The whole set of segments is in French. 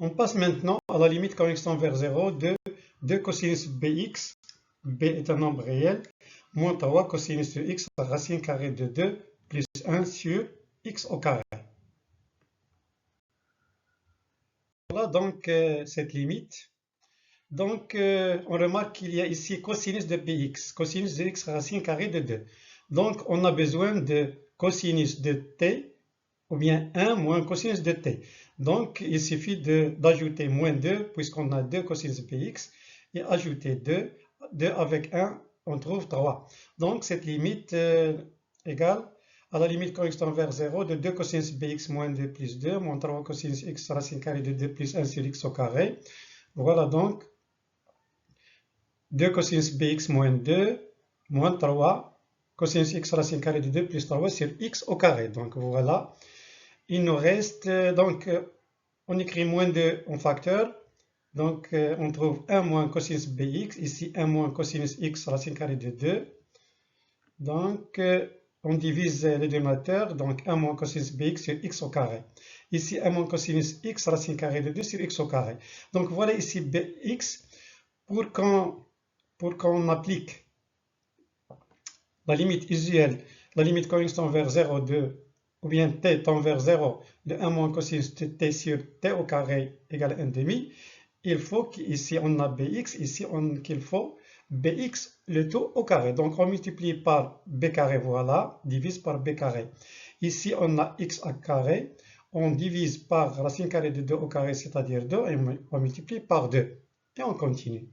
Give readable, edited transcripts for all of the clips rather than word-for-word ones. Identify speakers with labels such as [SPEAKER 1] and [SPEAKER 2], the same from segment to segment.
[SPEAKER 1] On passe maintenant à la limite quand x tend vers 0 de 2 cosinus bx, b est un nombre réel, moins 3 cosinus de x racine carrée de 2 plus 1 sur x au carré. Voilà donc cette limite. Donc on remarque qu'il y a ici cosinus de bx, cosinus de x racine carrée de 2. Donc on a besoin de cosinus de t ou bien 1 moins cosinus de t. Donc il suffit d'ajouter moins 2 puisqu'on a 2 cosinus de bx et ajouter 2. 2 avec 1, on trouve 3. Donc cette limite égale à la limite quand x tend vers 0 de 2 cosinus bx moins 2 plus 2 moins 3 cosinus x racine carrée de 2 plus 1 sur x au carré. Voilà donc 2 cosinus bx moins 2 moins 3 cosinus x racine carrée de 2 plus 3 sur x au carré. Donc voilà, il nous reste, on écrit moins 2 en facteur. Donc on trouve 1 moins cosinus bx, ici 1 moins cosinus x racine carrée de 2. Donc on divise les dénominateurs, donc 1 moins cosinus bx sur x au carré. Ici 1 moins cosinus x racine carrée de 2 sur x au carré. Donc voilà ici bx, pour qu'on applique la limite usuelle, la limite quand x tend vers 0 de, ou bien t tend vers 0 de 1 moins cosinus de t sur t au carré égale 1 demi, il faut qu'ici on a bx, ici qu'il faut bx le tout au carré. Donc on multiplie par b carré, voilà, divise par b carré. Ici on a x à carré, on divise par racine carrée de 2 au carré, c'est-à-dire 2, et on multiplie par 2. Et on continue.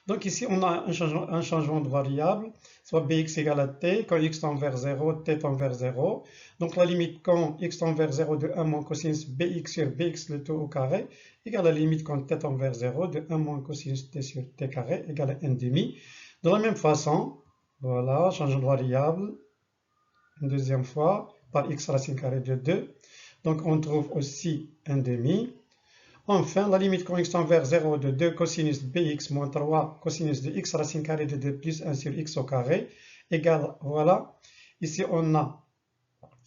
[SPEAKER 1] Donc ici on a un changement de variable, soit bx égale à t, quand x tend vers 0, t tend vers 0. Donc la limite quand x tend vers 0 de 1 moins cosinus bx sur bx le tout au carré égale à la limite quand t tend vers 0 de 1 moins cosinus t sur t carré égale à 1 demi. De la même façon, voilà, changement de variable, une deuxième fois, par x racine carrée de 2. Donc on trouve aussi 1 demi. Enfin, la limite quand x tend vers 0 de 2 cosinus bx moins 3 cosinus de x racine carrée de 2 plus 1 sur x au carré égale, voilà, ici on a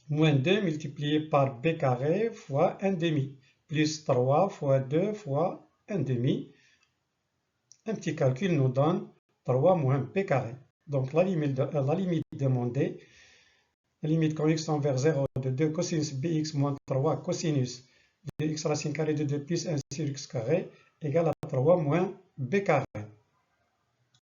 [SPEAKER 1] moins 2 multiplié par b carré fois 1 demi, plus 3 fois 2 fois 1 demi. Un petit calcul nous donne 3 moins b carré. Donc la limite demandée, la limite quand x tend vers 0 de 2 cosinus bx moins 3 cosinus de x racine carrée de 2 plus 1 sur x carré égale à 3 moins b carré.